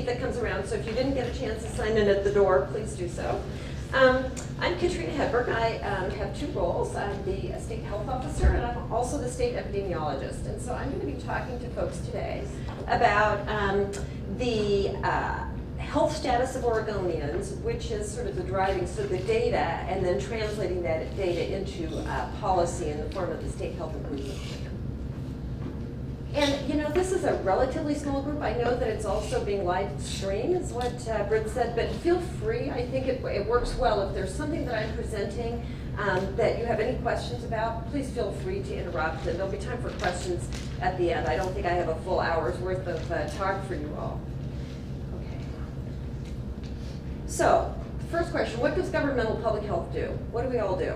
that comes around, so if you didn't get a chance to sign in at the door, please do so. I'm Katrina Hedberg. I have two roles. I'm the state health officer, and I'm also the state epidemiologist. And so I'm going to be talking to folks today about the health status of Oregonians, which is sort of the driving, so the data, and then translating that data into policy in the form of the state health improvement plan. And you know, this is a relatively small group. I know that it's also being live streamed, is what Britt said, but feel free. I think it works well. If there's something that I'm presenting that you have any questions about, please feel free to interrupt, and there'll be time for questions at the end. I don't think I have a full hour's worth of talk for you all. Okay. So, first question, what does governmental public health do? What do we all do?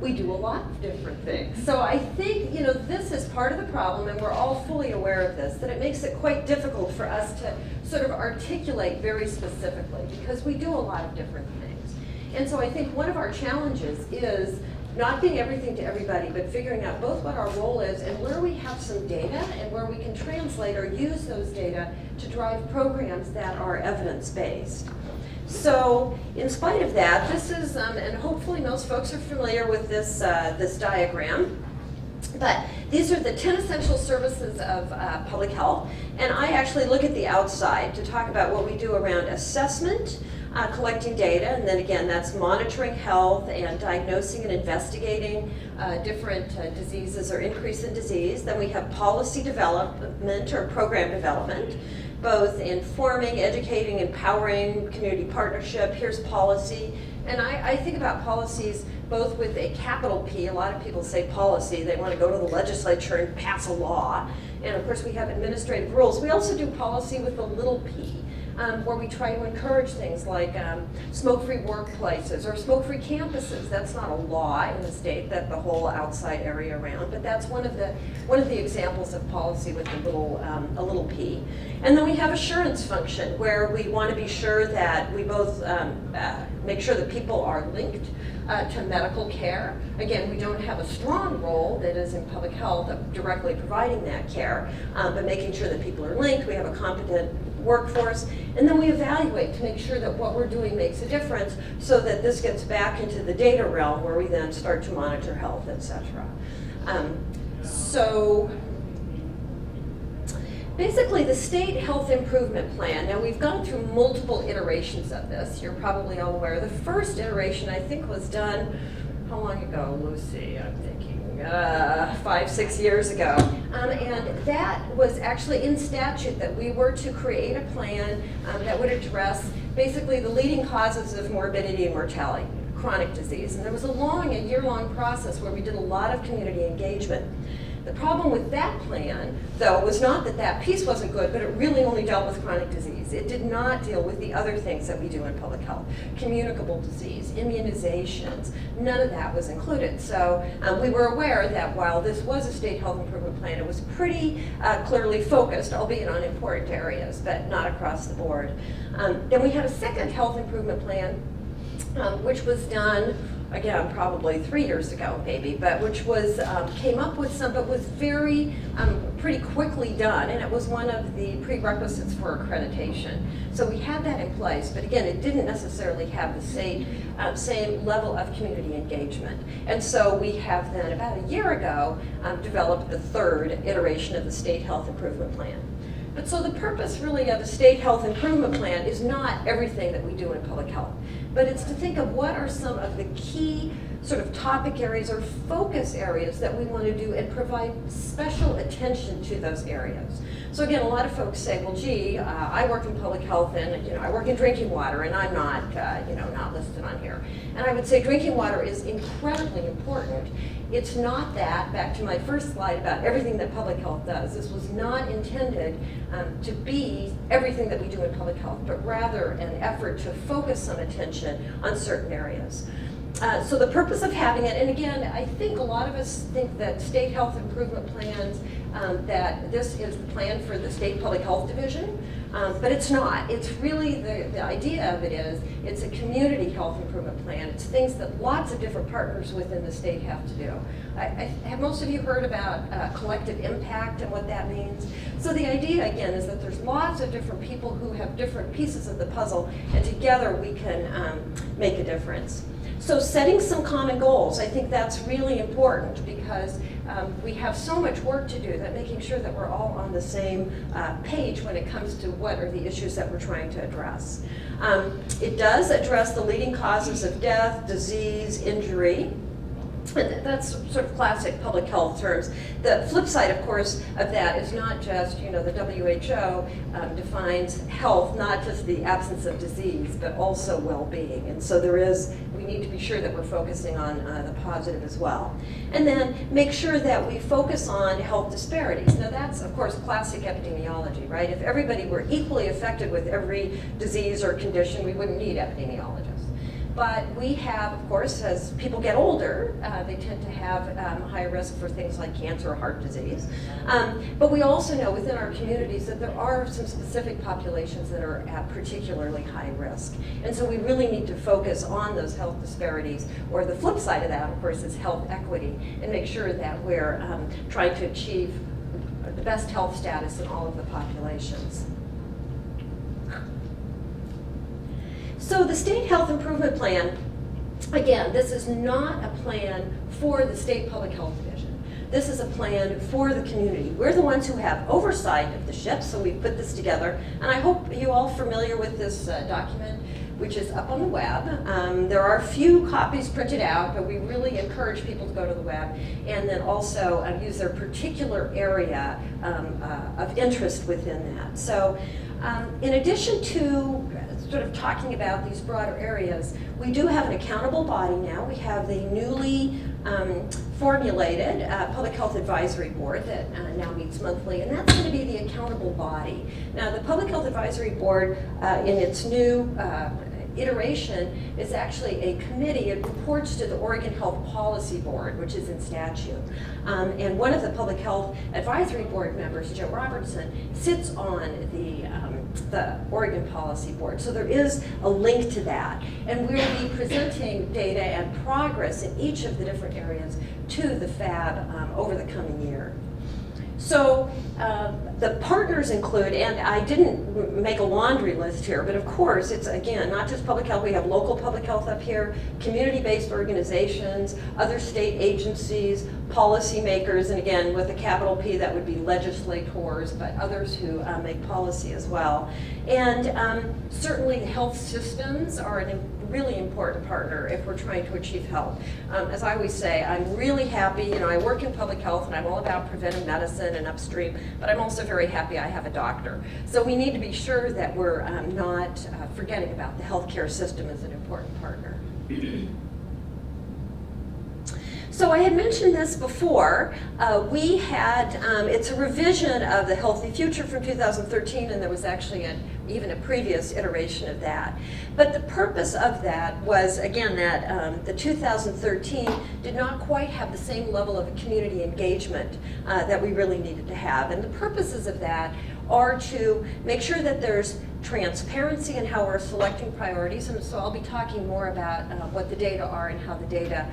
We do a lot of different things. So I think, you know, this is part of the problem, and we're all fully aware of this, that it makes it quite difficult for us to sort of articulate very specifically, because we do a lot of different things. And so I think one of our challenges is not being everything to everybody, but figuring out both what our role is and where we have some data and where we can translate or use those data to drive programs that are evidence-based. So, in spite of that, this is, and hopefully most folks are familiar with this, this diagram, but these are the 10 essential services of public health, and I actually look at the outside to talk about what we do around assessment, collecting data, and then again, that's monitoring health and diagnosing and investigating different diseases or increase in disease. Then we have policy development or program development, both informing, educating, empowering, community partnership. Here's policy. And I think about policies both with a capital P. A lot of people say policy. They want to go to the legislature and pass a law. And of course we have administrative rules. We also do policy with a little p. Where we try to encourage things like smoke-free workplaces or smoke-free campuses. That's not a law in the state, that the whole outside area around, but that's one of the examples of policy with a little p. And then we have assurance function, where we want to be sure that we both make sure that people are linked to medical care. Again, we don't have a strong role that is in public health of directly providing that care, but making sure that people are linked. We have a competent workforce, and then we evaluate to make sure that what we're doing makes a difference, so that this gets back into the data realm where we then start to monitor health, etc. So basically the state health improvement plan, now we've gone through multiple iterations of this. You're probably all aware. The first iteration I think was done, how long ago, Lucy? I'm thinking 5-6 years ago. And that was actually in statute, that we were to create a plan that would address basically the leading causes of morbidity and mortality, chronic disease. And there was a year-long process where we did a lot of community engagement. The problem with that plan, though, was not that that piece wasn't good, but it really only dealt with chronic disease. It did not deal with the other things that we do in public health. Communicable disease, immunizations, none of that was included. So we were aware that while this was a state health improvement plan, it was pretty clearly focused, albeit on important areas, but not across the board. Then we had a second health improvement plan, which was done, again, probably 3 years ago, maybe, but which was, came up with some, but was very, pretty quickly done, and it was one of the prerequisites for accreditation. So we had that in place, but again, it didn't necessarily have the same level of community engagement. And so we have then, about a year ago, developed the third iteration of the State Health Improvement Plan. But so the purpose really of a state health improvement plan is not everything that we do in public health, but it's to think of what are some of the key sort of topic areas or focus areas that we want to do and provide special attention to those areas. So again, a lot of folks say, well, gee, I work in public health and I work in drinking water and I'm not, not listed on here. And I would say drinking water is incredibly important. It's not that, back to my first slide about everything that public health does, this was not intended to be everything that we do in public health, but rather an effort to focus some attention on certain areas. So the purpose of having it, and again, I think a lot of us think that state health improvement plans that this is the plan for the state public health division, but it's not. It's really, the idea of it is, it's a community health improvement plan. It's things that lots of different partners within the state have to do. Have most of you heard about collective impact and what that means? So the idea, again, is that there's lots of different people who have different pieces of the puzzle, and together we can make a difference. So setting some common goals, I think that's really important, because we have so much work to do, that making sure that we're all on the same page when it comes to what are the issues that we're trying to address. It does address the leading causes of death, disease, injury. And that's sort of classic public health terms. The flip side, of course, of that is not just, the WHO defines health, not just the absence of disease, but also well-being. And so we need to be sure that we're focusing on the positive as well. And then make sure that we focus on health disparities. Now that's, of course, classic epidemiology, right? If everybody were equally affected with every disease or condition, we wouldn't need epidemiologists. But we have, of course, as people get older, they tend to have higher risk for things like cancer or heart disease. But we also know within our communities that there are some specific populations that are at particularly high risk. And so we really need to focus on those health disparities, or the flip side of that, of course, is health equity, and make sure that we're trying to achieve the best health status in all of the populations. So the State Health Improvement Plan, again, this is not a plan for the State Public Health Division. This is a plan for the community. We're the ones who have oversight of the ship, so we put this together. And I hope you all are familiar with this document, which is up on the web. There are a few copies printed out, but we really encourage people to go to the web, and then also use their particular area of interest within that. So in addition to sort of talking about these broader areas, we do have an accountable body now. We have the newly formulated Public Health Advisory Board that now meets monthly, and that's going to be the accountable body. Now, the Public Health Advisory Board, in its new iteration, is actually a committee. It reports to the Oregon Health Policy Board, which is in statute. And one of the Public Health Advisory Board members, Joe Robertson, sits on the Oregon Policy Board. So there is a link to that. And we'll be presenting data and progress in each of the different areas to the FAB over the coming year. So the partners include, and I didn't make a laundry list here, but of course it's, again, not just public health. We have local public health up here, community-based organizations, other state agencies, policymakers, and again, with a capital P, that would be legislators, but others who make policy as well. And certainly the health systems are a really important partner if we're trying to achieve health. As I always say, I'm really happy, I work in public health and I'm all about preventive medicine and upstream, but I'm also very happy I have a doctor. So we need to be sure that we're not forgetting about the healthcare system as an important partner. So I had mentioned this before. We had, it's a revision of the Healthy Future from 2013, and there was actually even a previous iteration of that. But the purpose of that was, again, that the 2013 did not quite have the same level of community engagement that we really needed to have. And the purposes of that are to make sure that there's transparency in how we're selecting priorities, and so I'll be talking more about what the data are and how the data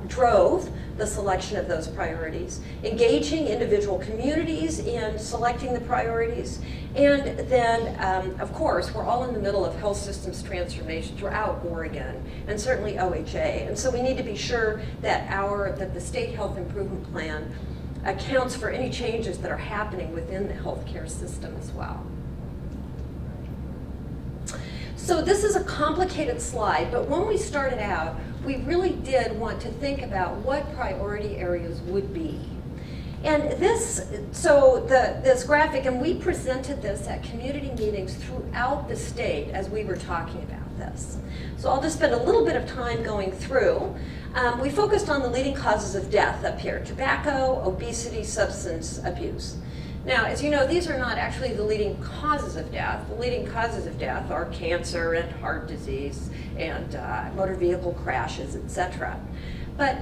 drove the selection of those priorities, engaging individual communities in selecting the priorities, and then, of course, we're all in the middle of health systems transformation throughout Oregon, and certainly OHA, and so we need to be sure that the State Health Improvement Plan accounts for any changes that are happening within the healthcare system as well. So this is a complicated slide, but when we started out, we really did want to think about what priority areas would be. And this graphic, and we presented this at community meetings throughout the state as we were talking about this. So I'll just spend a little bit of time going through. We focused on the leading causes of death up here: tobacco, obesity, substance abuse. Now, as you know, these are not actually the leading causes of death. The leading causes of death are cancer and heart disease and motor vehicle crashes, etc. But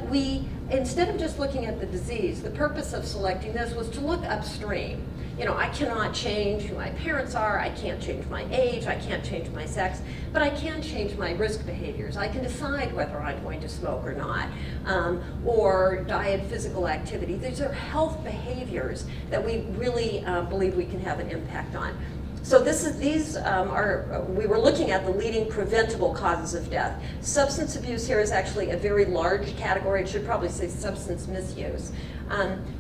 instead of just looking at the disease, the purpose of selecting this was to look upstream. I cannot change who my parents are, I can't change my age, I can't change my sex, but I can change my risk behaviors. I can decide whether I'm going to smoke or not, or diet, physical activity. These are health behaviors that we really believe we can have an impact on. So we were looking at the leading preventable causes of death. Substance abuse here is actually a very large category. It should probably say substance misuse.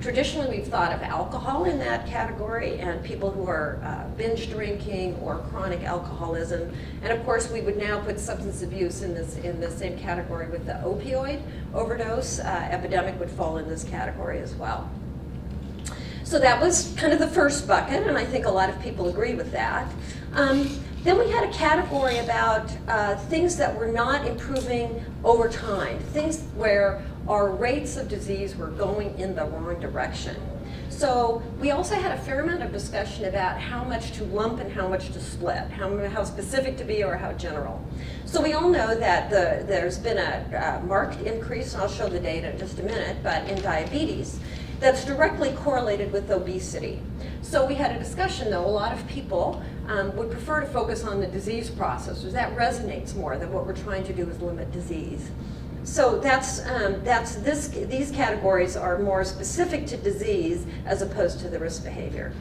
Traditionally, we've thought of alcohol in that category and people who are binge drinking or chronic alcoholism. And of course, we would now put substance abuse in the same category with the opioid overdose. Epidemic would fall in this category as well. So that was kind of the first bucket, and I think a lot of people agree with that. Then we had a category about things that were not improving over time, things where our rates of disease were going in the wrong direction. So we also had a fair amount of discussion about how much to lump and how much to split, how specific to be or how general. So we all know that there's been a marked increase, and I'll show the data in just a minute, but in diabetes, that's directly correlated with obesity. So we had a discussion, though, a lot of people would prefer to focus on the disease process, because that resonates more than what we're trying to do is limit disease. So these categories are more specific to disease as opposed to the risk behavior.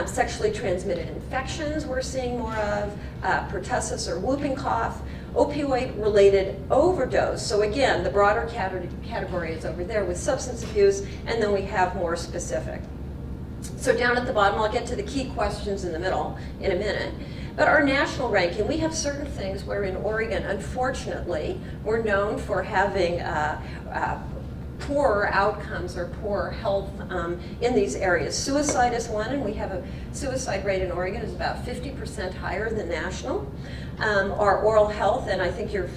Sexually transmitted infections we're seeing more of, pertussis or whooping cough, opioid-related overdose. So again, the broader category is over there with substance abuse, and then we have more specific. So down at the bottom, I'll get to the key questions in the middle in a minute. But our national ranking, we have certain things where in Oregon, unfortunately, we're known for having poorer outcomes or poorer health in these areas. Suicide is one, and we have a suicide rate in Oregon is about 50% higher than national. Our oral health, and I think you're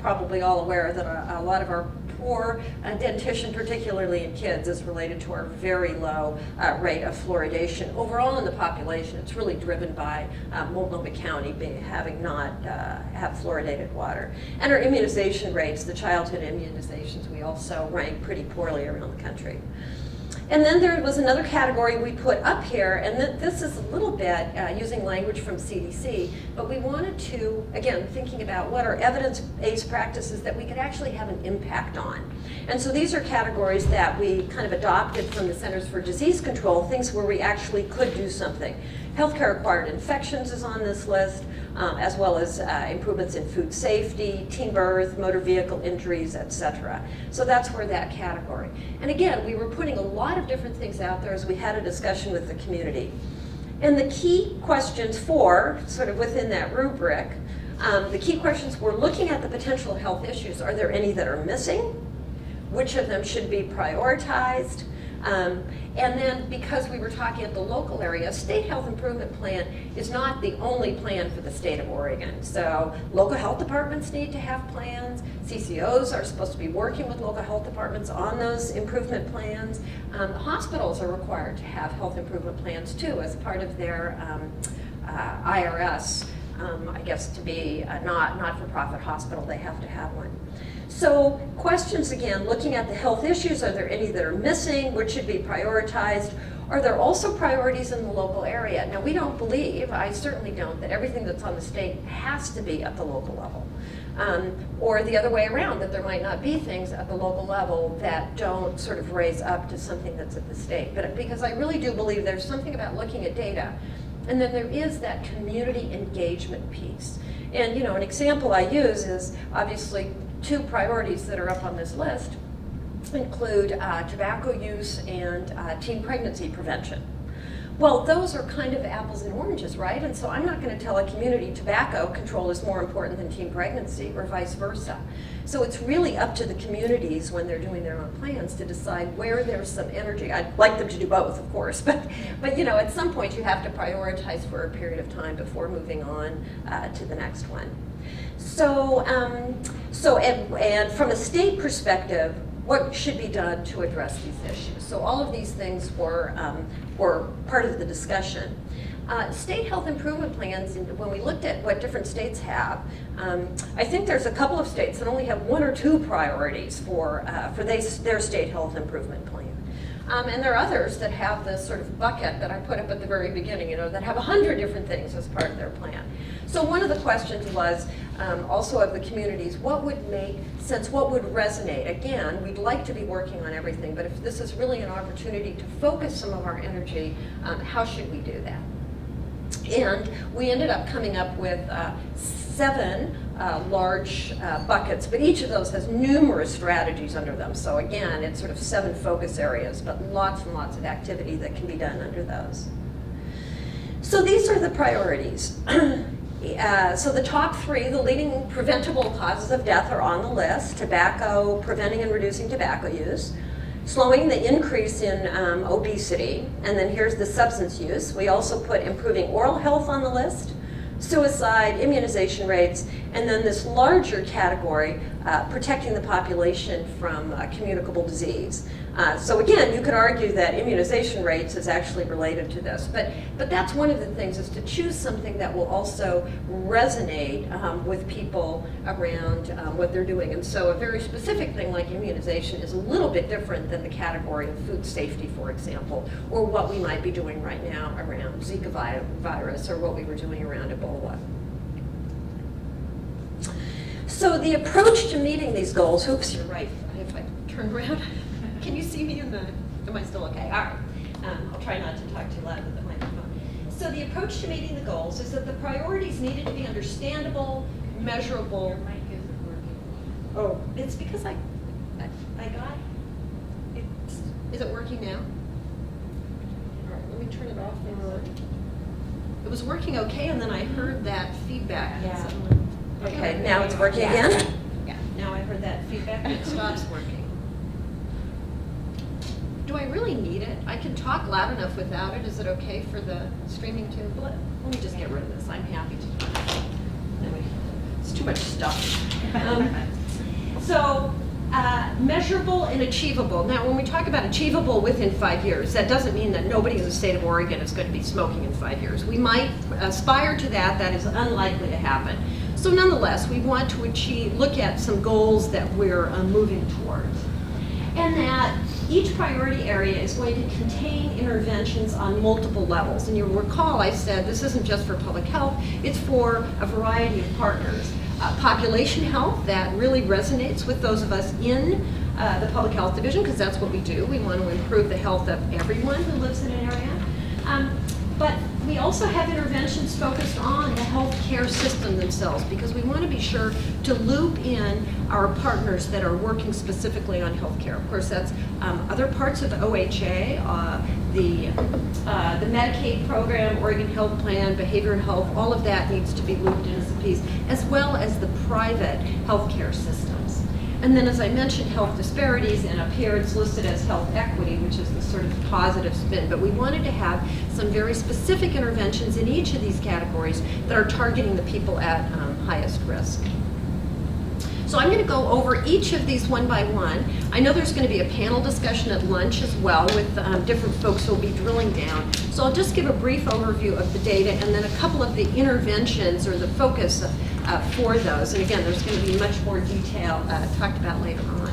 probably all aware that a lot of our poor dentition, particularly in kids, is related to our very low rate of fluoridation. Overall in the population, it's really driven by Multnomah County having not have fluoridated water. And our immunization rates, the childhood immunizations, we also rank pretty poorly around the country. And then there was another category we put up here, and this is a little bit using language from CDC, but we wanted to, again, thinking about what are evidence-based practices that we could actually have an impact on. And so these are categories that we kind of adopted from the Centers for Disease Control, things where we actually could do something. Healthcare-acquired infections is on this list, as well as improvements in food safety, teen birth, motor vehicle injuries, etc. So that's where that category. And again, we were putting a lot of different things out there as we had a discussion with the community. And the key questions sort of within that rubric, the key questions were looking at the potential health issues. Are there any that are missing? Which of them should be prioritized? And then because we were talking at the local area, State Health Improvement Plan is not the only plan for the state of Oregon. So local health departments need to have plans. CCOs are supposed to be working with local health departments on those improvement plans. Hospitals are required to have health improvement plans too as part of their IRS. I guess to be a not-for-profit hospital, they have to have one. So questions again, looking at the health issues, are there any that are missing? Which should be prioritized? Are there also priorities in the local area? Now we don't believe, I certainly don't, that everything that's on the state has to be at the local level. Or the other way around, that there might not be things at the local level that don't sort of raise up to something that's at the state. But because I really do believe there's something about looking at data, and then there is that community engagement piece. And an example I use is obviously two priorities that are up on this list include tobacco use and teen pregnancy prevention. Well, those are kind of apples and oranges, right? And so I'm not going to tell a community tobacco control is more important than teen pregnancy or vice versa. So it's really up to the communities when they're doing their own plans to decide where there's some energy. I'd like them to do both, of course, but at some point you have to prioritize for a period of time before moving on to the next one. So, and from a state perspective, what should be done to address these issues? So all of these things were part of the discussion. State health improvement plans, when we looked at what different states have, I think there's a couple of states that only have 1 or 2 priorities for their state health improvement plan. And there are others that have this sort of bucket that I put up at the very beginning, that have 100 different things as part of their plan. So one of the questions was also of the communities, what would make sense, what would resonate? Again, we'd like to be working on everything, but if this is really an opportunity to focus some of our energy, how should we do that? And we ended up coming up with 7 large buckets, but each of those has numerous strategies under them. So again, it's sort of 7 focus areas, but lots and lots of activity that can be done under those. So these are the priorities. So the top 3, the leading preventable causes of death are on the list: tobacco, preventing and reducing tobacco use, slowing the increase in obesity, and then here's the substance use. We also put improving oral health on the list, suicide, immunization rates, and then this larger category, protecting the population from communicable disease. So again, you could argue that immunization rates is actually related to this, but that's one of the things, is to choose something that will also resonate with people around what they're doing. And so a very specific thing like immunization is a little bit different than the category of food safety, for example, or what we might be doing right now around Zika virus, or what we were doing around Ebola. So the approach to meeting these goals, oops, you're right, if I turn around. Can you see me in the, am I still okay? All right. I'll try not to talk too loud with the microphone. So the approach to meeting the goals is that the priorities needed to be understandable, measurable. Your mic isn't working. Oh, it's because I got it. Is it working now? All right, let me turn it off and on. It was working okay, and then I heard that feedback. Yeah. Okay, now it's working again? Yeah. Now I heard that feedback and it stops working. Do I really need it? I can talk loud enough without it. Is it okay for the streaming too? Let me just get rid of this. I'm happy to talk. Anyway, it's too much stuff. So, measurable and achievable. Now, when we talk about achievable within 5 years, that doesn't mean that nobody in the state of Oregon is going to be smoking in 5 years. We might aspire to that. That is unlikely to happen. So nonetheless, we want to look at some goals that we're moving towards. And that each priority area is going to contain interventions on multiple levels. And you'll recall I said this isn't just for public health, it's for a variety of partners. Population health, that really resonates with those of us in the public health division, because that's what we do. We want to improve the health of everyone who lives in an area. But we also have interventions focused on the healthcare system themselves, because we want to be sure to loop in our partners that are working specifically on healthcare. Of course, that's other parts of OHA, the Medicaid program, Oregon Health Plan, behavioral health, all of that needs to be looped in as a piece, as well as the private healthcare systems. And then, as I mentioned, health disparities, and up here it's listed as health equity, which is the sort of positive spin. But we wanted to have some very specific interventions in each of these categories that are targeting the people at highest risk. So I'm going to go over each of these one by one. I know there's going to be a panel discussion at lunch as well with different folks who will be drilling down. So I'll just give a brief overview of the data and then a couple of the interventions or the focus for those. And again, there's going to be much more detail talked about later on.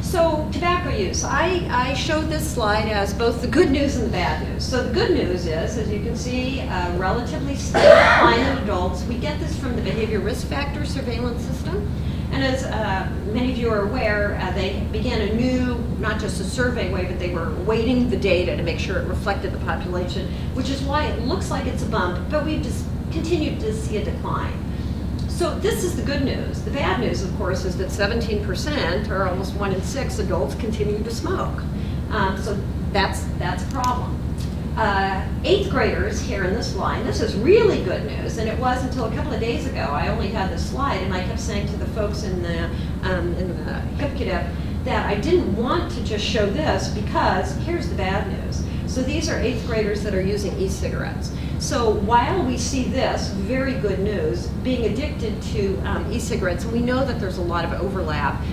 So tobacco use. I showed this slide as both the good news and the bad news. So the good news is, as you can see, relatively steady decline in adults. We get this from the behavior risk factor surveillance system. And as many of you are aware, they began a new, not just a survey way, but they were weighting the data to make sure it reflected the population, which is why it looks like it's a bump, but we've just continued to see a decline. So this is the good news. The bad news, of course, is that 17%, or almost 1 in 6 adults, continue to smoke. So that's a problem. 8th graders here in this line, this is really good news, and it was until a couple of days ago. I only had this slide, and I kept saying to the folks in the HIP cadet that I didn't want to just show this, because here's the bad news. So these are 8th graders that are using e-cigarettes. So while we see this, very good news, being addicted to e-cigarettes, and we know that there's a lot of overlap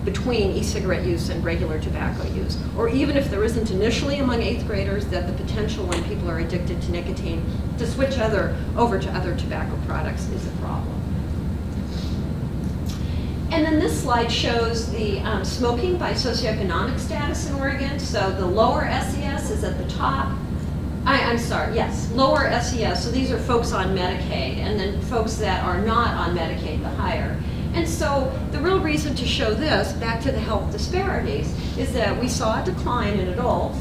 between e-cigarette use and regular tobacco use. Or even if there isn't initially among 8th graders, that the potential when people are addicted to nicotine to switch over to other tobacco products is a problem. And then this slide shows the smoking by socioeconomic status in Oregon. So the lower SES is at the top. Lower SES. So these are folks on Medicaid, and then folks that are not on Medicaid, the higher. And so the real reason to show this, back to the health disparities, is that we saw a decline in adults.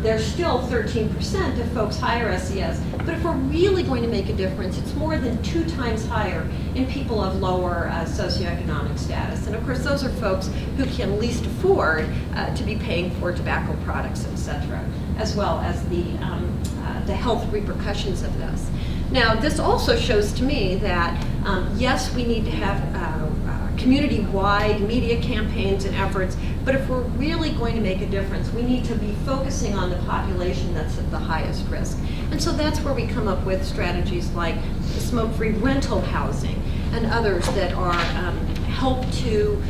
There's still 13% of folks higher SES, but if we're really going to make a difference, it's more than 2 times higher in people of lower socioeconomic status. And of course, those are folks who can least afford to be paying for tobacco products, et cetera, as well as the health repercussions of this. Now, this also shows to me that, yes, we need to have community-wide media campaigns and efforts, but if we're really going to make a difference, we need to be focusing on the population that's at the highest risk. And so that's where we come up with strategies like smoke-free rental housing and others that are help to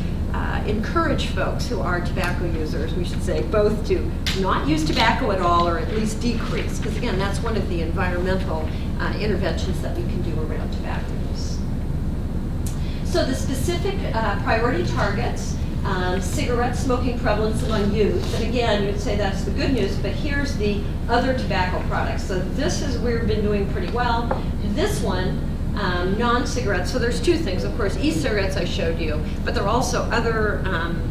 encourage folks who are tobacco users, we should say, both to not use tobacco at all or at least decrease, because again, that's one of the environmental interventions that we can do around tobacco use. So the specific priority targets, cigarette smoking prevalence among youth, and again, you'd say that's the good news, but here's the other tobacco products. So this is where we've been doing pretty well. This one, non-cigarettes, so there's 2 things, of course, e-cigarettes I showed you, but there are also other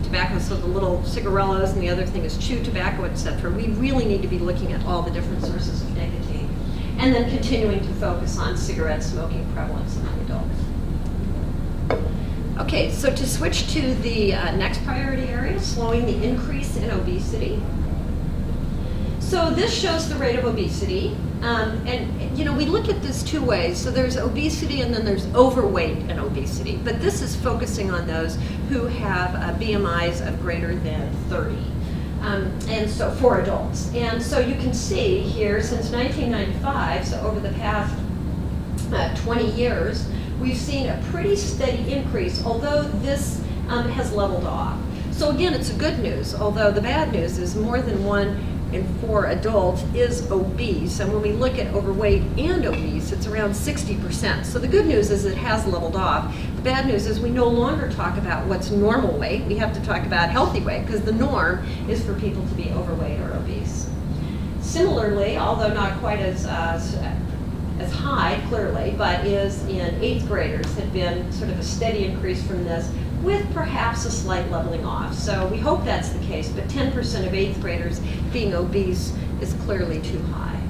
tobaccos, so the little cigarellos, and the other thing is chew tobacco, etc. We really need to be looking at all the different sources of nicotine, and then continuing to focus on cigarette smoking prevalence among adults. Okay, so to switch to the next priority area, slowing the increase in obesity. So this shows the rate of obesity, and you know, we look at this 2 ways. So there's obesity and then there's overweight and obesity, but this is focusing on those who have BMIs of greater than 30. And so for adults. And so you can see here since 1995, so over the past 20 years, we've seen a pretty steady increase, although this has leveled off. So again, it's a good news, although the bad news is more than 1 in 4 adults is obese. And when we look at overweight and obese, it's around 60%. So the good news is it has leveled off. The bad news is we no longer talk about what's normal weight. We have to talk about healthy weight, because the norm is for people to be overweight or obese. Similarly, although not quite as high, clearly, but is in 8th graders, had been sort of a steady increase from this, with perhaps a slight leveling off. So we hope that's the case, but 10% of 8th graders being obese is clearly too high.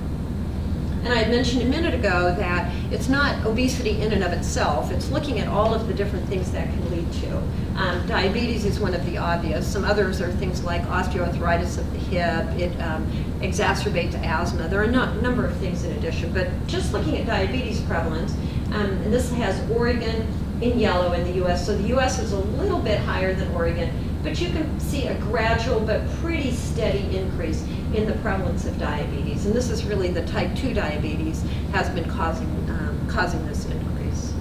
And I had mentioned a minute ago that it's not obesity in and of itself, it's looking at all of the different things that can lead to. Diabetes is one of the obvious. Some others are things like osteoarthritis of the hip, it exacerbates asthma. There are a number of things in addition, but just looking at diabetes prevalence, and this has Oregon in yellow in the US, so the US is a little bit higher than Oregon, but you can see a gradual but pretty steady increase in the prevalence of diabetes. And this is really the type 2 diabetes has been causing this increase.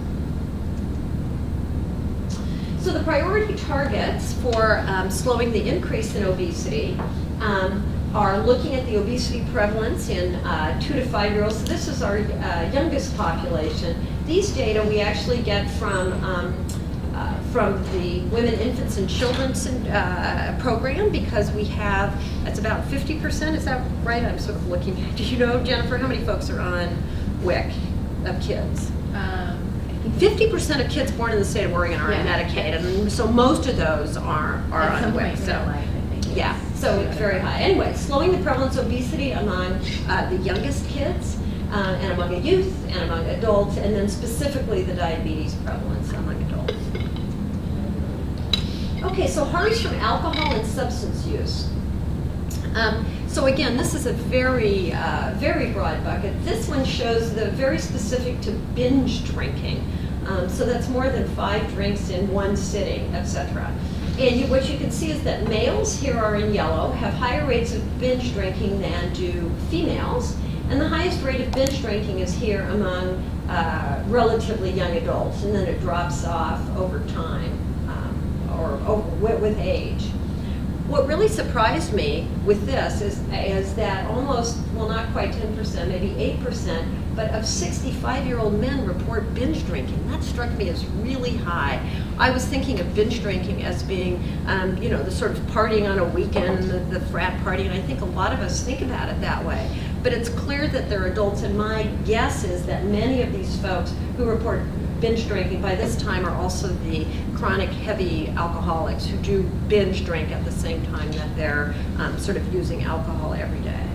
So the priority targets for slowing the increase in obesity are looking at the obesity prevalence in 2 to 5-year-olds. So this is our youngest population. These data we actually get from the Women, Infants, and Children's program, because we have, it's about 50%, is that right? I'm sort of looking, do you know, Jennifer, how many folks are on WIC of kids? 50% of kids born in the state of Oregon are on Medicaid, and so most of those are on WIC. So, yeah, so it's very high. Anyway, slowing the prevalence of obesity among the youngest kids, and among youth, and among adults, and then specifically the diabetes prevalence among adults. Okay, so harms from alcohol and substance use. So again, this is a very, very broad bucket. This one shows the very specific to binge drinking. So that's more than 5 drinks in one sitting, etc. And what you can see is that males, here are in yellow, have higher rates of binge drinking than do females. And the highest rate of binge drinking is here among relatively young adults, and then it drops off over time, with age. What really surprised me with this is that almost, well, not quite 10%, maybe 8%, but of 65-year-old men report binge drinking. That struck me as really high. I was thinking of binge drinking as being, the sort of partying on a weekend, the frat party, and I think a lot of us think about it that way. But it's clear that they're adults, and my guess is that many of these folks who report binge drinking by this time are also the chronic heavy alcoholics who do binge drink at the same time that they're sort of using alcohol every day.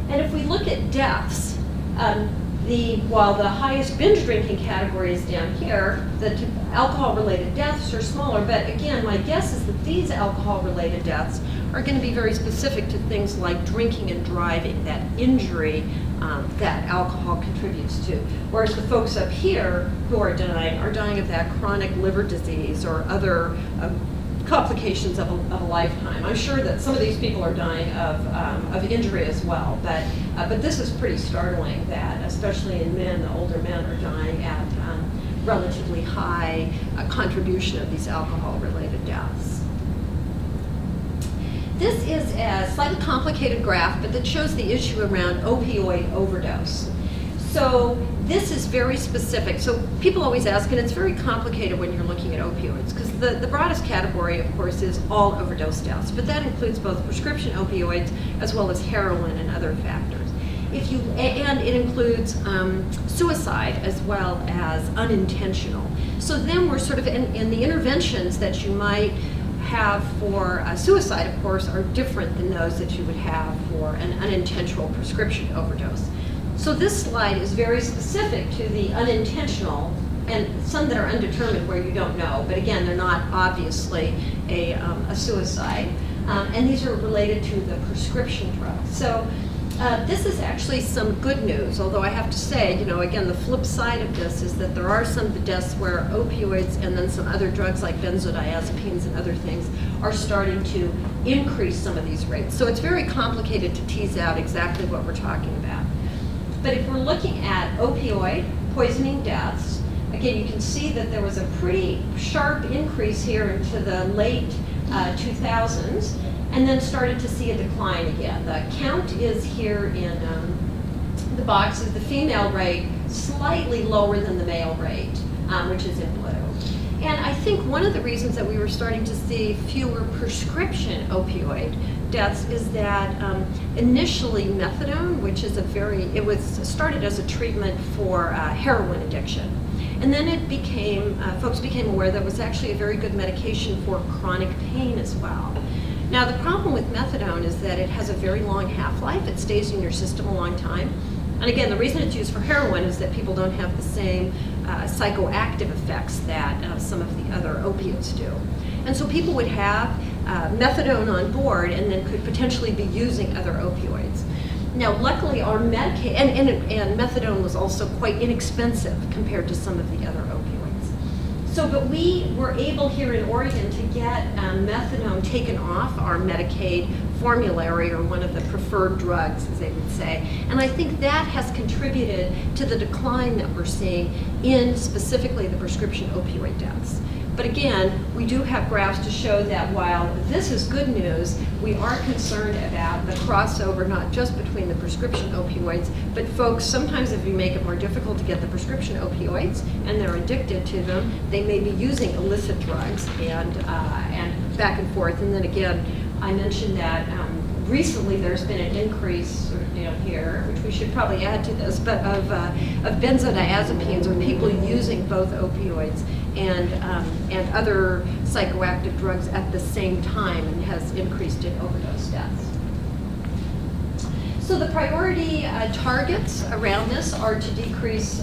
And if we look at deaths, while the highest binge drinking category is down here, the alcohol-related deaths are smaller, but again, my guess is that these alcohol-related deaths are going to be very specific to things like drinking and driving, that injury that alcohol contributes to. Whereas the folks up here who are dying of that chronic liver disease or other complications of a lifetime. I'm sure that some of these people are dying of injury as well, but this is pretty startling that, especially in men, the older men are dying at relatively high contribution of these alcohol-related deaths. This is a slightly complicated graph, but that shows the issue around opioid overdose. So this is very specific. So people always ask, and it's very complicated when you're looking at opioids, because the broadest category, of course, is all overdose deaths, but that includes both prescription opioids as well as heroin and other factors. And it includes suicide as well as unintentional. So then we're sort of in the interventions that you might have for suicide, of course, are different than those that you would have for an unintentional prescription overdose. So this slide is very specific to the unintentional, and some that are undetermined where you don't know, but again, they're not obviously a suicide. And these are related to the prescription drugs. So this is actually some good news, although I have to say, again, the flip side of this is that there are some deaths where opioids and then some other drugs like benzodiazepines and other things are starting to increase some of these rates. So it's very complicated to tease out exactly what we're talking about. But if we're looking at opioid poisoning deaths, again, you can see that there was a pretty sharp increase here into the late 2000s, and then started to see a decline again. The count is here in the boxes. The female rate slightly lower than the male rate, which is in blue. And I think one of the reasons that we were starting to see fewer prescription opioid deaths is that initially methadone, which is it was started as a treatment for heroin addiction. And then folks became aware that it was actually a very good medication for chronic pain as well. Now, the problem with methadone is that it has a very long half-life. It stays in your system a long time. And again, the reason it's used for heroin is that people don't have the same psychoactive effects that some of the other opiates do. And so people would have methadone on board and then could potentially be using other opioids. Now, luckily, our medication, and methadone was also quite inexpensive compared to some of the other opioids. So, but we were able here in Oregon to get methadone taken off our Medicaid formulary, or one of the preferred drugs, as they would say. And I think that has contributed to the decline that we're seeing in specifically the prescription opioid deaths. But again, we do have graphs to show that while this is good news, we are concerned about the crossover, not just between the prescription opioids, but folks, sometimes if you make it more difficult to get the prescription opioids and they're addicted to them, they may be using illicit drugs and back and forth. And then again, I mentioned that recently there's been an increase sort of down here, which we should probably add to this, but of benzodiazepines, or people using both opioids and other psychoactive drugs at the same time, and has increased in overdose deaths. So the priority targets around this are to decrease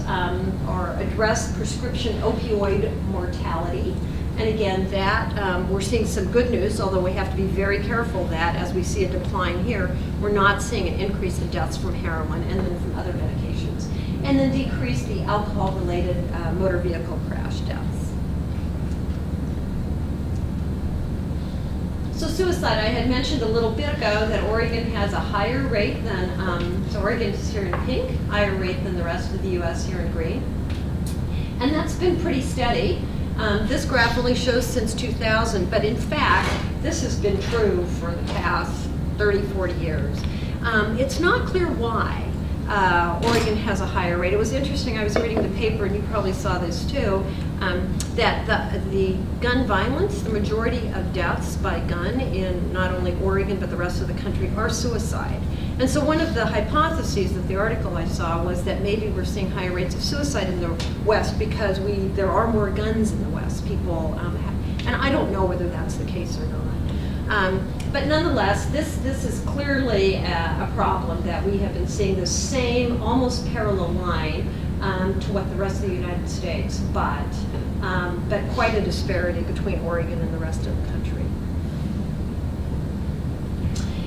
or address prescription opioid mortality. And again, that we're seeing some good news, although we have to be very careful that as we see a decline here, we're not seeing an increase in deaths from heroin and then from other medications. And then decrease the alcohol-related motor vehicle crash deaths. So suicide, I had mentioned a little bit ago that Oregon has a higher rate than, so Oregon is here in pink, higher rate than the rest of the US here in green. And that's been pretty steady. This graph only shows since 2000, but in fact, this has been true for the past 30, 40 years. It's not clear why Oregon has a higher rate. It was interesting, I was reading the paper, and you probably saw this too, that the gun violence, the majority of deaths by gun in not only Oregon but the rest of the country are suicide. And so one of the hypotheses of the article I saw was that maybe we're seeing higher rates of suicide in the West because there are more guns in the West. People have, and I don't know whether that's the case or not. But nonetheless, this is clearly a problem that we have been seeing the same almost parallel line to what the rest of the United States, but quite a disparity between Oregon and the rest of the country.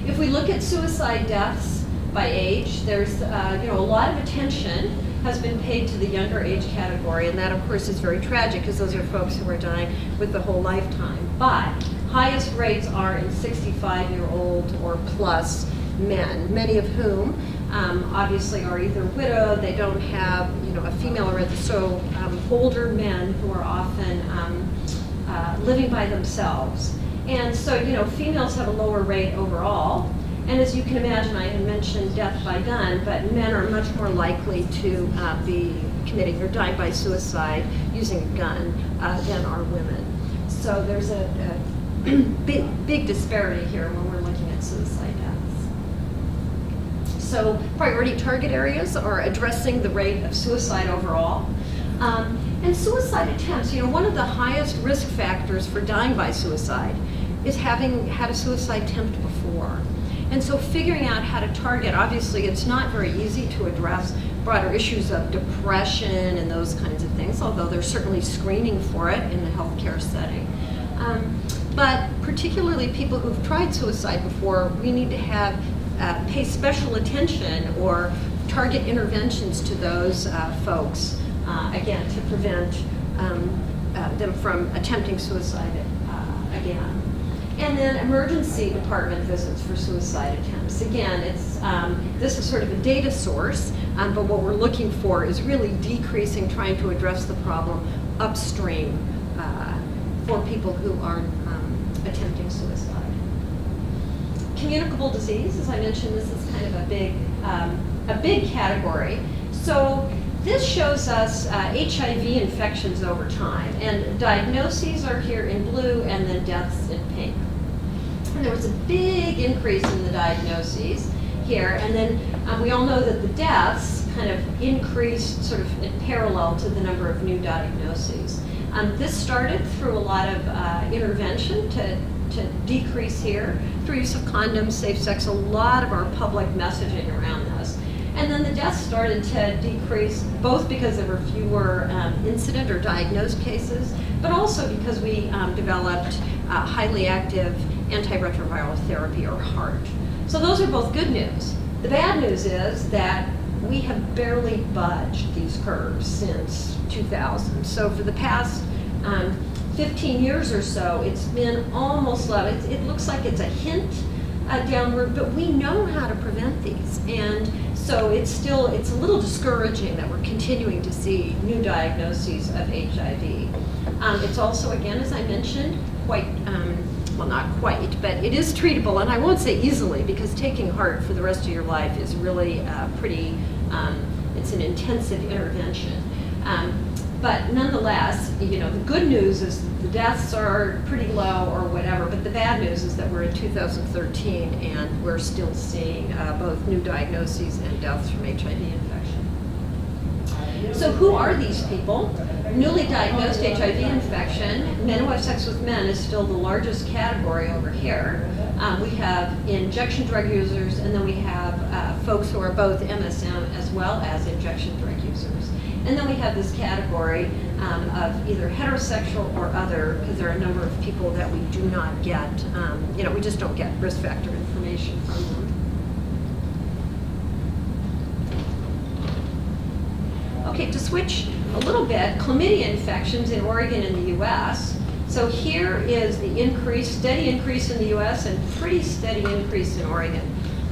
If we look at suicide deaths by age, there's a lot of attention has been paid to the younger age category, and that of course is very tragic because those are folks who are dying with the whole lifetime. But highest rates are in 65-year-old or plus men, many of whom obviously are either widowed, they don't have a female or other, so older men who are often living by themselves. And so, females have a lower rate overall. And as you can imagine, I had mentioned death by gun, but men are much more likely to be committing or dying by suicide using a gun than are women. So there's a big disparity here when we're looking at suicide deaths. So priority target areas are addressing the rate of suicide overall. And suicide attempts, one of the highest risk factors for dying by suicide is having had a suicide attempt before. And so figuring out how to target, obviously it's not very easy to address broader issues of depression and those kinds of things, although there's certainly screening for it in the healthcare setting. But particularly people who've tried suicide before, we need to pay special attention or target interventions to those folks, again, to prevent them from attempting suicide again. And then emergency department visits for suicide attempts. Again, this is sort of a data source, but what we're looking for is really decreasing, trying to address the problem upstream for people who are attempting suicide. Communicable disease, as I mentioned, this is kind of a big category. So this shows us HIV infections over time, and diagnoses are here in blue and then deaths in pink. And there was a big increase in the diagnoses here, and then we all know that the deaths kind of increased sort of in parallel to the number of new diagnoses. This started through a lot of intervention to decrease here, through use of condoms, safe sex, a lot of our public messaging around this. And then the deaths started to decrease, both because there were fewer incident or diagnosed cases, but also because we developed highly active antiretroviral therapy, or HART. So those are both good news. The bad news is that we have barely budged these curves since 2000. So for the past 15 years or so, it's been almost level. It looks like it's a hint downward, but we know how to prevent these. And so it's a little discouraging that we're continuing to see new diagnoses of HIV. It's also, again, as I mentioned, quite, well, not quite, but it is treatable, and I won't say easily, because taking HART for the rest of your life is really pretty, it's an intensive intervention. But nonetheless, the good news is the deaths are pretty low or whatever, but the bad news is that we're in 2013 and we're still seeing both new diagnoses and deaths from HIV infection. So who are these people? Newly diagnosed HIV infection, men who have sex with men is still the largest category over here. We have injection drug users, and then we have folks who are both MSM as well as injection drug users. And then we have this category of either heterosexual or other, because there are a number of people that we do not get, we just don't get risk factor information from them. Okay, to switch a little bit, chlamydia infections in Oregon and the US. So here is the steady increase in the US and pretty steady increase in Oregon.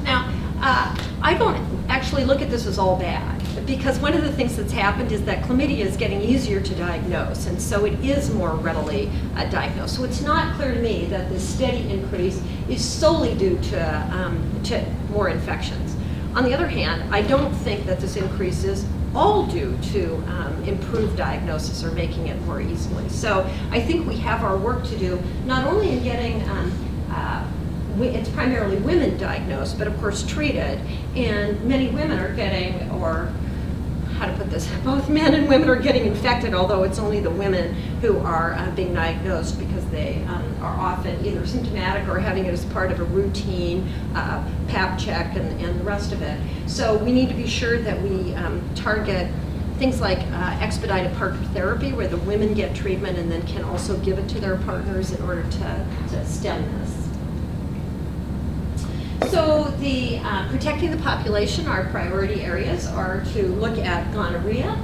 Now, I don't actually look at this as all bad. because one of the things that's happened is that chlamydia is getting easier to diagnose, and so it is more readily diagnosed. So it's not clear to me that this steady increase is solely due to more infections. On the other hand, I don't think that this increase is all due to improved diagnosis or making it more easily. So I think we have our work to do, not only in getting it's primarily women diagnosed, but of course treated, and many women are getting, or how to put this, both men and women are getting infected, although it's only the women who are being diagnosed because they are often either symptomatic or having it as part of a routine pap check and the rest of it. So we need to be sure that we target things like expedited partner therapy, where the women get treatment and then can also give it to their partners in order to stem this. So the protecting the population, our priority areas are to look at gonorrhea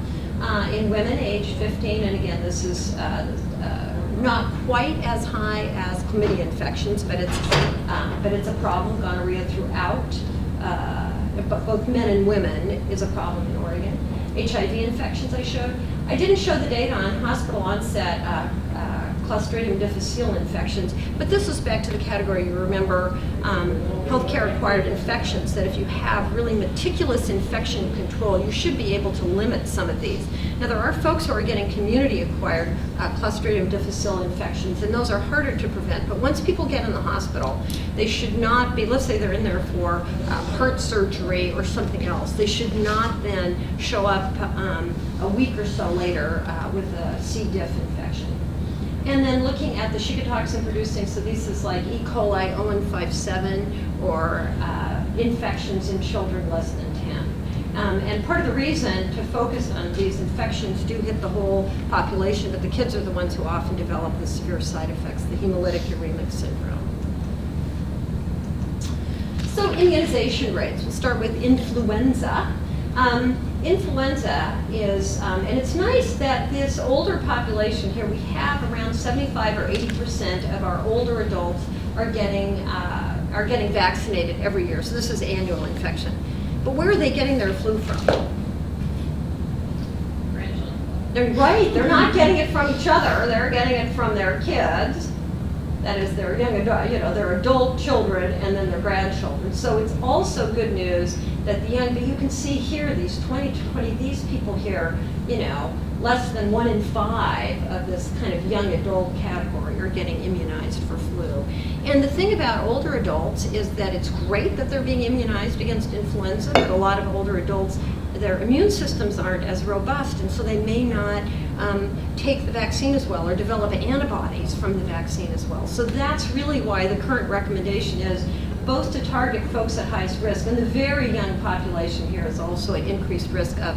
in women age 15, and again, this is not quite as high as chlamydia infections, but it's a problem. Gonorrhea throughout, both men and women, is a problem in Oregon. HIV infections I showed. I didn't show the data on hospital onset Clostridium difficile infections, but this was back to the category, you remember, healthcare acquired infections, that if you have really meticulous infection control, you should be able to limit some of these. Now there are folks who are getting community acquired Clostridium difficile infections, and those are harder to prevent, but once people get in the hospital, they should not be, let's say they're in there for heart surgery or something else, they should not then show up a week or so later with a C. diff infection. And then looking at the shigatoxin producing, so this is like E. coli 0157 or infections in children less than 10. And part of the reason to focus on these infections do hit the whole population, but the kids are the ones who often develop the severe side effects, the hemolytic uremic syndrome. So immunization rates, we'll start with influenza. Influenza is, and it's nice that this older population here, we have around 75 or 80% of our older adults are getting vaccinated every year. So this is annual infection. But where are they getting their flu from? They're right, they're not getting it from each other, they're getting it from their kids. That is their young adult, their adult children and then their grandchildren. So it's also good news that the young, but you can see here, these 20, these people here, less than 1 in 5 of this kind of young adult category are getting immunized for flu. And the thing about older adults is that it's great that they're being immunized against influenza, but a lot of older adults, their immune systems aren't as robust, and so they may not take the vaccine as well or develop antibodies from the vaccine as well. So that's really why the current recommendation is both to target folks at highest risk, and the very young population here is also at increased risk of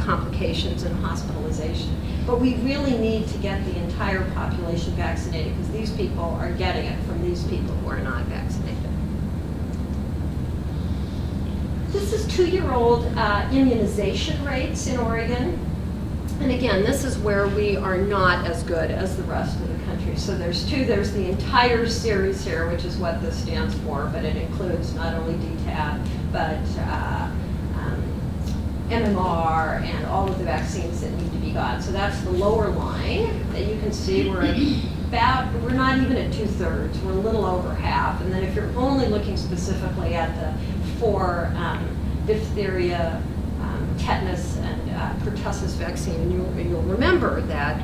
complications and hospitalization. But we really need to get the entire population vaccinated because these people are getting it from these people who are not vaccinated. This is 2-year-old immunization rates in Oregon. And again, this is where we are not as good as the rest of the country. So there's the entire series here, which is what this stands for, but it includes not only DTaP, but MMR and all of the vaccines that need to be got. So that's the lower line that you can see. We're not even at 2/3, we're a little over half. And then if you're only looking specifically at the 4 diphtheria, tetanus, and pertussis vaccine, and you'll remember that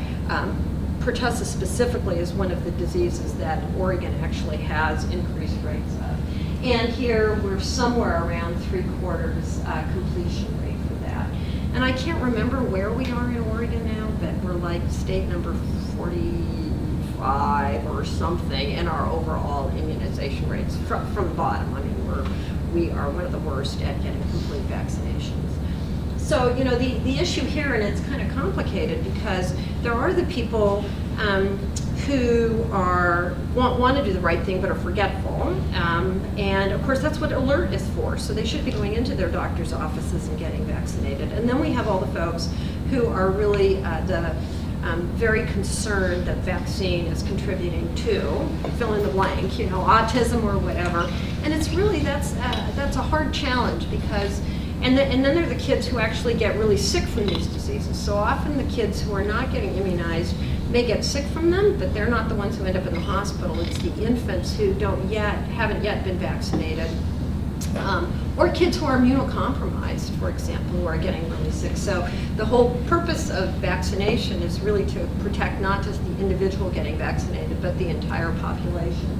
pertussis specifically is one of the diseases that Oregon actually has increased rates of. And here we're somewhere around 3/4 completion rate for that. And I can't remember where we are in Oregon now, but we're like state number 45 or something in our overall immunization rates from the bottom. I mean, we are one of the worst at getting complete vaccinations. So, the issue here, and it's kind of complicated because there are the people who want to do the right thing but are forgetful. And of course, that's what ALERT is for. So they should be going into their doctor's offices and getting vaccinated. And then we have all the folks who are really very concerned that vaccine is contributing to fill in the blank, autism or whatever. And it's really, that's a hard challenge because And then there are the kids who actually get really sick from these diseases. So often the kids who are not getting immunized may get sick from them, but they're not the ones who end up in the hospital. It's the infants who haven't yet been vaccinated. Or kids who are immunocompromised, for example, who are getting really sick. So the whole purpose of vaccination is really to protect not just the individual getting vaccinated, but the entire population.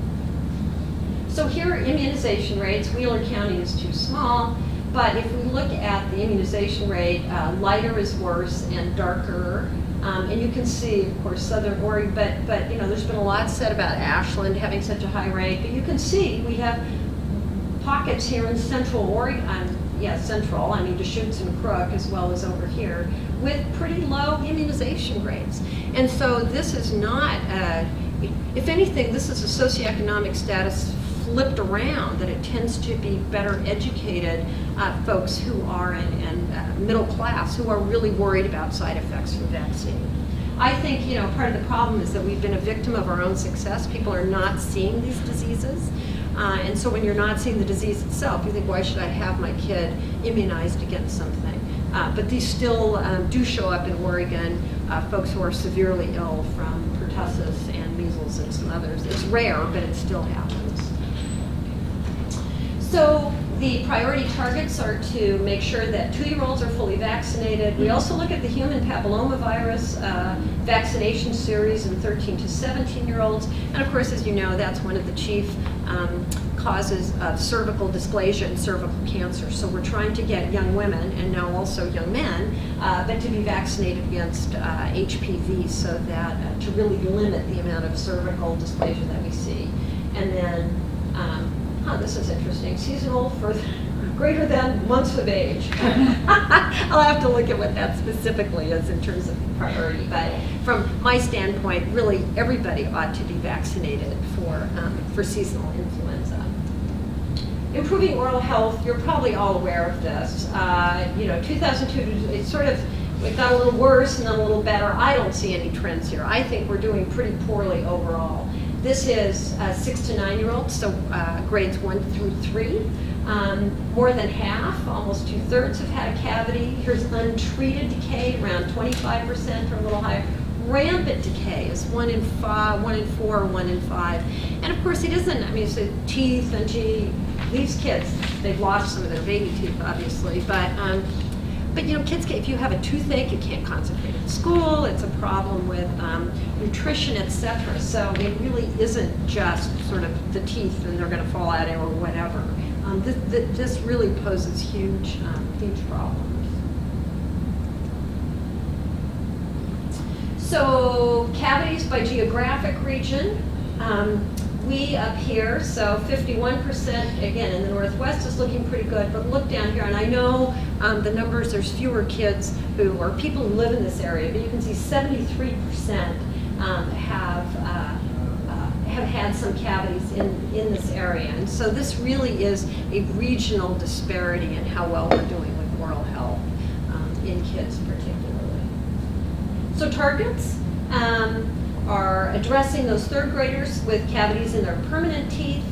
So here are immunization rates. Wheeler County is too small, but if we look at the immunization rate, lighter is worse and darker. And you can see, of course, Southern Oregon, but you know, there's been a lot said about Ashland having such a high rate, but you can see we have pockets here in Central Oregon, Central, I mean Deschutes and Crook, as well as over here, with pretty low immunization rates. And so this is not, if anything, this is a socioeconomic status flipped around, that it tends to be better educated folks who are in middle class, who are really worried about side effects from vaccine. I think, you know, part of the problem is that we've been a victim of our own success. People are not seeing these diseases. And so when you're not seeing the disease itself, you think, why should I have my kid immunized against something? But these still do show up in Oregon, folks who are severely ill from pertussis and measles and some others. It's rare, but it still happens. So the priority targets are to make sure that 2-year-olds are fully vaccinated. We also look at the human papillomavirus vaccination series in 13 to 17-year-olds. And of course, as you know, that's one of the chief causes of cervical dysplasia and cervical cancer. So we're trying to get young women, and now also young men, but to be vaccinated against HPV, so that to really limit the amount of cervical dysplasia that we see. And then, this is interesting, seasonal for greater than months of age. I'll have to look at what that specifically is in terms of priority, but from my standpoint, really everybody ought to be vaccinated for seasonal influenza. Improving oral health, you're probably all aware of this. 2002, it got a little worse and then a little better. I don't see any trends here. I think we're doing pretty poorly overall. This is 6 to 9-year-olds, so grades 1 through 3. More than half, almost 2/3 have had a cavity. Here's untreated decay, around 25% or a little higher. Rampant decay is 1 in 4 or 1 in 5. And of course, it isn't, I mean, it's the teeth, and gee, these kids, they've lost some of their baby teeth, obviously, but you know, kids, if you have a toothache, you can't concentrate at school. It's a problem with nutrition, etc. So it really isn't just sort of the teeth and they're going to fall out or whatever. This really poses huge problems. So cavities by geographic region. We up here, so 51%, again, in the Northwest is looking pretty good, but look down here, and I know the numbers, there's fewer kids or people who live in this area, but you can see 73% have had some cavities in this area. And so this really is a regional disparity in how well we're doing with oral health in kids particularly. So targets are addressing those 3rd graders with cavities in their permanent teeth,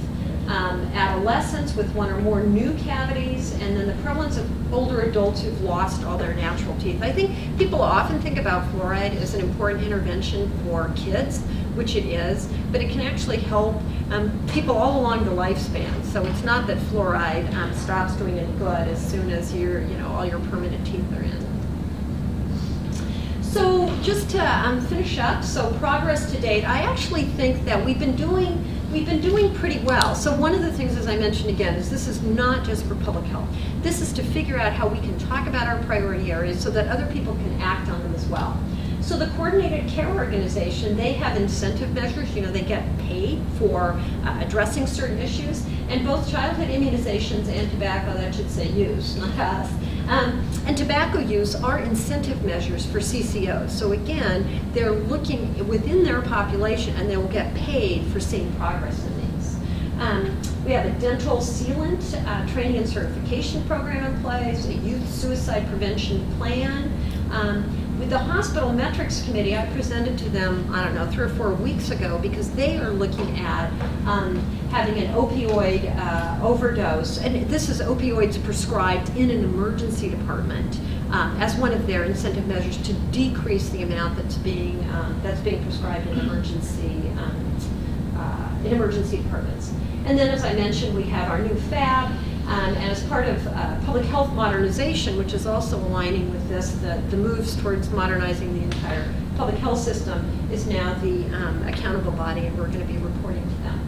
adolescents with 1 or more new cavities, and then the prevalence of older adults who've lost all their natural teeth. I think people often think about fluoride as an important intervention for kids, which it is, but it can actually help people all along the lifespan. So it's not that fluoride stops doing any good as soon as all your permanent teeth are in. So just to finish up, so progress to date, I actually think that we've been doing pretty well. So one of the things, as I mentioned again, is this is not just for public health. This is to figure out how we can talk about our priority areas so that other people can act on them as well. So the Coordinated Care Organization, they have incentive measures. They get paid for addressing certain issues, and both childhood immunizations and tobacco, that should say use, not us, and tobacco use are incentive measures for CCOs. So again, they're looking within their population, and they will get paid for seeing progress in these. We have a dental sealant training and certification program in place, a youth suicide prevention plan. with the hospital metrics committee, I presented to them, I don't know, 3 or 4 weeks ago, because they are looking at having an opioid overdose, and this is opioids prescribed in an emergency department as one of their incentive measures to decrease the amount that's being prescribed in emergency departments. And then, as I mentioned, we have our new FAB. And as part of public health modernization, which is also aligning with this, the moves towards modernizing the entire public health system is now the accountable body, and we're going to be reporting to them.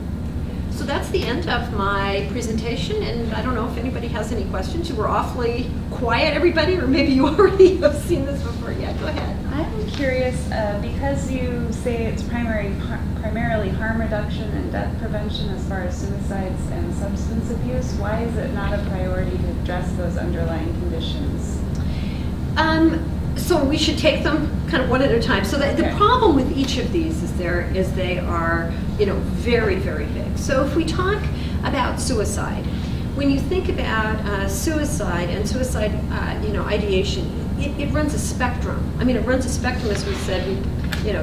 So that's the end of my presentation, and I don't know if anybody has any questions. You were awfully quiet, everybody, or maybe you already have seen this before. Yeah, go ahead. I'm curious, because you say it's primarily harm reduction and death prevention as far as suicides and substance abuse, why is it not a priority to address those underlying conditions? So we should take them kind of one at a time. So the problem with each of these is they are, very, very big. So if we talk about suicide, when you think about suicide and suicide, ideation, it runs a spectrum. I mean, it runs a spectrum, as we said.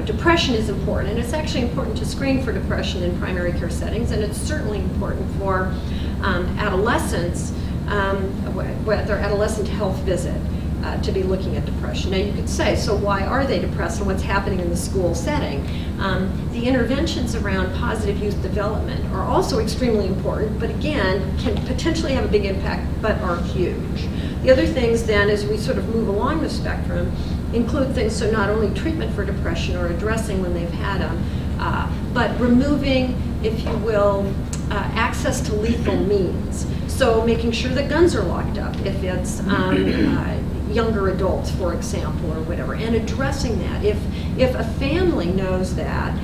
Depression is important, and it's actually important to screen for depression in primary care settings, and it's certainly important for adolescents with their adolescent health visit to be looking at depression. Now, you could say, so why are they depressed and what's happening in the school setting? The interventions around positive youth development are also extremely important, but again, can potentially have a big impact, but are huge. The other things then, as we sort of move along the spectrum, include things, so not only treatment for depression or addressing when they've had them, but removing, if you will, access to lethal means. So making sure that guns are locked up if it's younger adults, for example, or whatever, and addressing that. If a family knows that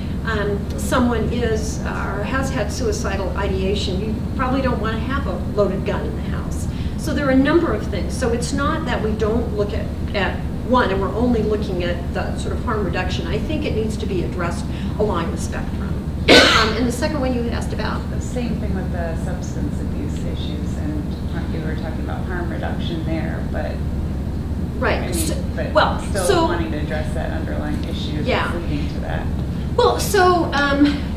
someone is or has had suicidal ideation, you probably don't want to have a loaded gun in the house. So there are a number of things. So it's not that we don't look at one and we're only looking at the sort of harm reduction. I think it needs to be addressed along the spectrum. And the second one you had asked about? The same thing with the substance abuse issues, and you were talking about harm reduction there, but right. I mean, So, still wanting to address that underlying issue that's leading to that. Well, so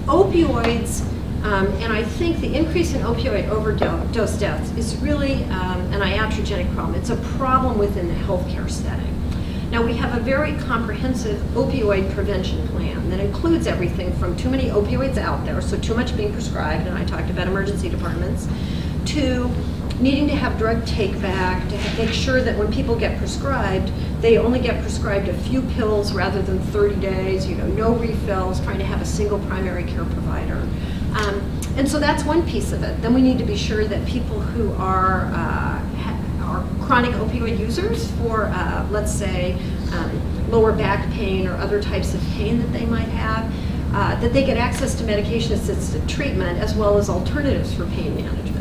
opioids, and I think the increase in opioid overdose deaths is really an iatrogenic problem. It's a problem within the healthcare setting. Now, we have a very comprehensive opioid prevention plan that includes everything from too many opioids out there, so too much being prescribed, and I talked about emergency departments, to needing to have drug take back, to make sure that when people get prescribed, they only get prescribed a few pills rather than 30 days, no refills, trying to have a single primary care provider. And so that's one piece of it. Then we need to be sure that people who are chronic opioid users for, let's say, lower back pain or other types of pain that they might have, that they get access to medication-assisted treatment as well as alternatives for pain management.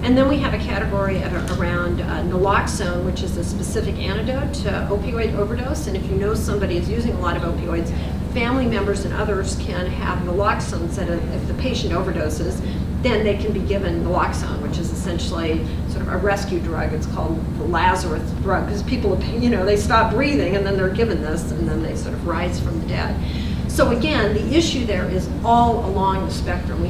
And then we have a category around naloxone, which is a specific antidote to opioid overdose. And if you know somebody is using a lot of opioids, family members and others can have naloxone, so that if the patient overdoses, then they can be given naloxone, which is essentially sort of a rescue drug. It's called the Lazarus drug, because people, they stop breathing and then they're given this and then they sort of rise from the dead. So again, the issue there is all along the spectrum.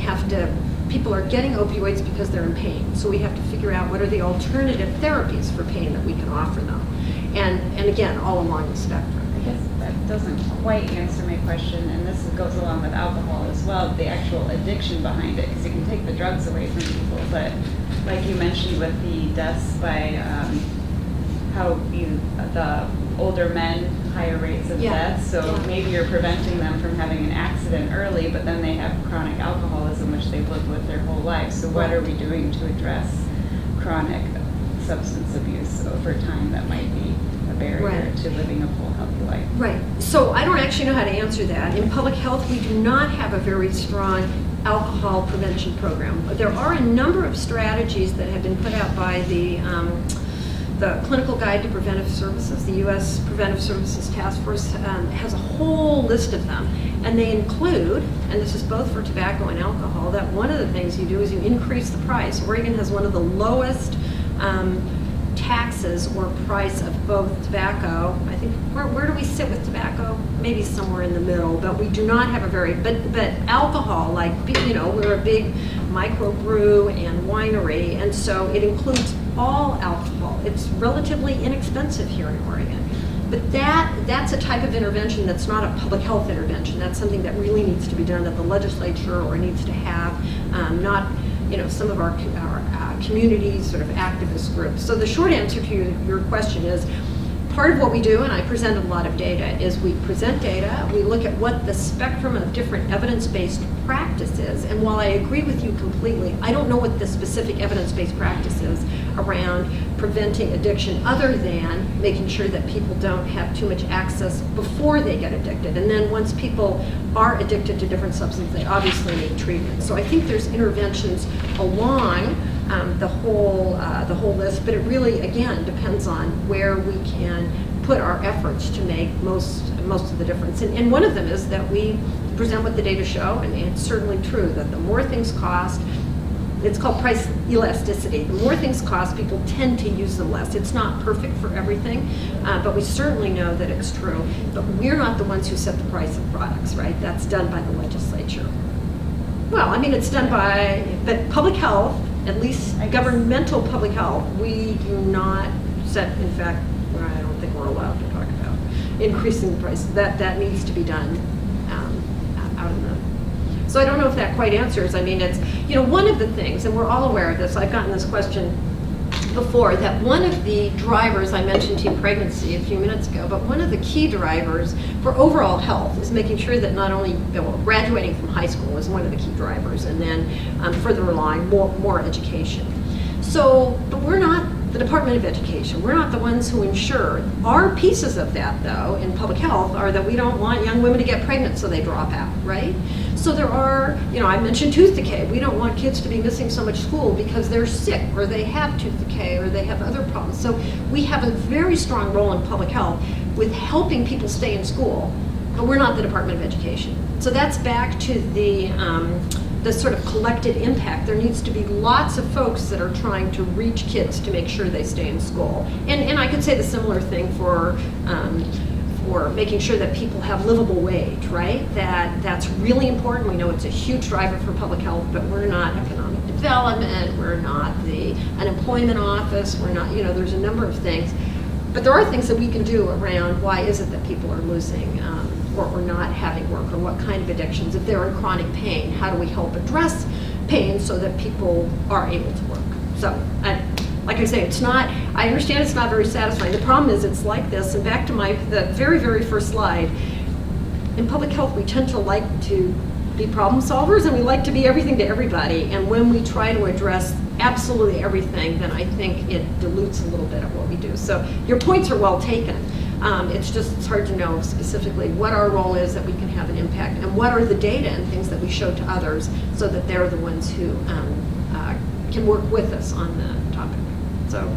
People are getting opioids because they're in pain. So we have to figure out what are the alternative therapies for pain that we can offer them. And again, all along the spectrum. I guess that doesn't quite answer my question, and this goes along with alcohol as well, the actual addiction behind it, because you can take the drugs away from people, but like you mentioned with the deaths by the older men, higher rates of death, so maybe you're preventing them from having an accident early, but then they have chronic alcoholism, which they've lived with their whole life. So what are we doing to address chronic substance abuse over time that might be a barrier to living a full, healthy life? Right. So I don't actually know how to answer that. In public health, we do not have a very strong alcohol prevention program. There are a number of strategies that have been put out by the Clinical Guide to Preventive Services. The U.S. Preventive Services Task Force has a whole list of them. And they include, and this is both for tobacco and alcohol, that one of the things you do is you increase the price. Oregon has one of the lowest taxes or price of both tobacco. I think, where do we sit with tobacco? Maybe somewhere in the middle, but we do not have a very, but alcohol, like, you know, we're a big microbrew and winery, and so it includes all alcohol. It's relatively inexpensive here in Oregon. But that's a type of intervention that's not a public health intervention. That's something that really needs to be done at the legislature, or needs to have not, you know, some of our community sort of activist groups. So the short answer to your question is, part of what we do, and I present a lot of data, is we present data, we look at what the spectrum of different evidence-based practice is, and while I agree with you completely, I don't know what the specific evidence-based practice is around preventing addiction, other than making sure that people don't have too much access before they get addicted. And then once people are addicted to different substances, they obviously need treatment. So I think there's interventions along the whole list, but it really, again, depends on where we can put our efforts to make most of the difference. And one of them is that we present what the data show, and it's certainly true that the more things cost, it's called price elasticity. The more things cost, people tend to use them less. It's not perfect for everything, but we certainly know that it's true. But we're not the ones who set the price of products, right? That's done by the legislature. Well, I mean, it's done by, but public health, at least governmental public health, we do not set, in fact, I don't think we're allowed to talk about increasing the price. That needs to be done out in the, so I don't know if that quite answers. I mean, it's, you know, one of the things, and we're all aware of this, I've gotten this question before, that one of the drivers, I mentioned teen pregnancy a few minutes ago, but one of the key drivers for overall health is making sure that not only, well, graduating from high school is one of the key drivers, and then further along, more education. So, but we're not the Department of Education. We're not the ones who ensure. Our pieces of that, though, in public health are that we don't want young women to get pregnant so they drop out, right? So there are, you know, I mentioned tooth decay. We don't want kids to be missing so much school because they're sick, or they have tooth decay, or they have other problems. So we have a very strong role in public health with helping people stay in school, but we're not the Department of Education. So that's back to the sort of collective impact. There needs to be lots of folks that are trying to reach kids to make sure they stay in school. And I could say the similar thing for making sure that people have livable wage, right? That's really important. We know it's a huge driver for public health, but we're not economic development, we're not the unemployment office, we're not, you know, there's a number of things. But there are things that we can do around why is it that people are losing or not having work, or what kind of addictions. If they're in chronic pain, how do we help address pain so that people are able to work? So, like I say, it's not, I understand it's not very satisfying. The problem is it's like this, and back to the very, very first slide, in public health we tend to like to be problem solvers, and we like to be everything to everybody, and when we try to address absolutely everything, then I think it dilutes a little bit of what we do. So your points are well taken. It's hard to know specifically what our role is, that we can have an impact, and what are the data and things that we show to others so that they're the ones who can work with us on the topic. So,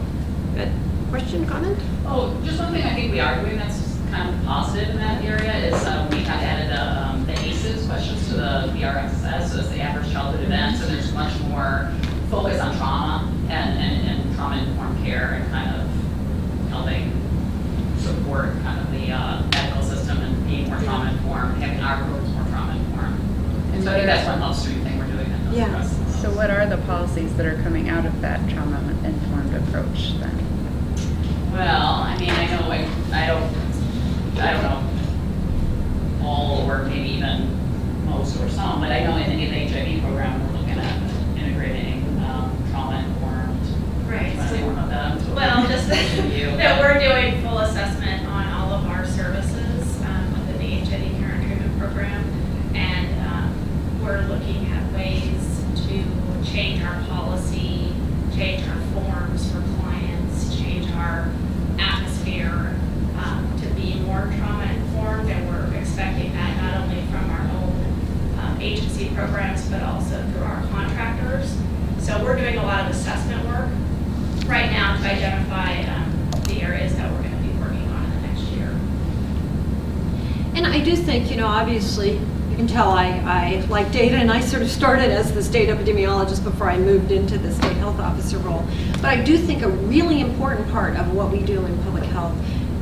good. Question, comment? Oh, just one thing I think we are doing that's kind of positive in that area is we have added the ACEs questions to the BRXS, so it's the average childhood events, and there's much more focus on trauma and trauma-informed care, and kind of helping support kind of the medical system and being more trauma-informed, having our groups more trauma-informed. And so I think that's one upstream thing we're doing in those processes. So what are the policies that are coming out of that trauma-informed approach then? Well, I mean, I know I don't know all, or maybe even most or some, but I know in the HIV program we're looking at integrating trauma-informed. Right. Do you want to say more about that? Well, just You. that we're doing full assessment on all of our services within the HIV care and treatment program, and we're looking at ways to change our policy, change our forms for clients, change our atmosphere to be more trauma-informed, and we're expecting that not only from our own agency programs, but also through our contractors. So we're doing a lot of assessment work right now to identify the areas that we're going to be working on in the next year. And I do think, you know, obviously, You can tell I like data, and I sort of started as the state epidemiologist before I moved into the state health officer role. But I do think a really important part of what we do in public health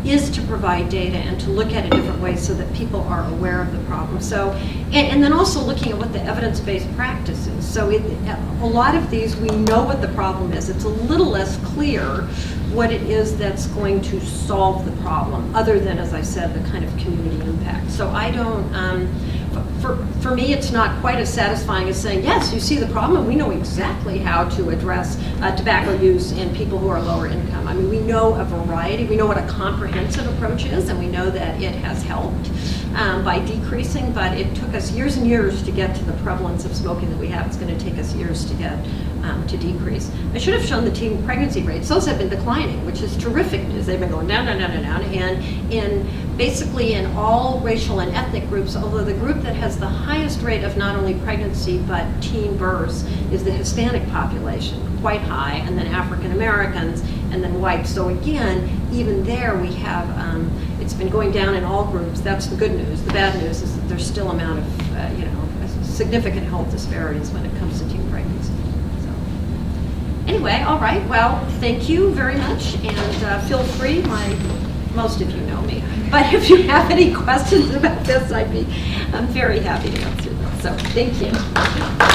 is to provide data and to look at it different ways so that people are aware of the problem. So, and then also looking at what the evidence-based practice is. So a lot of these, we know what the problem is. It's a little less clear what it is that's going to solve the problem, other than, as I said, the kind of community impact. So I don't, for me, it's not quite as satisfying as saying, yes, you see the problem, and we know exactly how to address tobacco use in people who are lower income. I mean, we know a variety, we know what a comprehensive approach is, and we know that it has helped by decreasing, but it took us years and years to get to the prevalence of smoking that we have. It's going to take us years to get to decrease. I should have shown the teen pregnancy rates. Those have been declining, which is terrific news. They've been going down, down, down, down, down, and basically in all racial and ethnic groups, although the group that has the highest rate of not only pregnancy but teen births is the Hispanic population, quite high, and then African Americans, and then white. So again, even there we have, it's been going down in all groups. That's the good news. The bad news is that there's still amount of, significant health disparities when it comes to teen pregnancy. So anyway, all right, well, thank you very much, and feel free, most of you know me, but if you have any questions about this, I'm very happy to answer them. So thank you.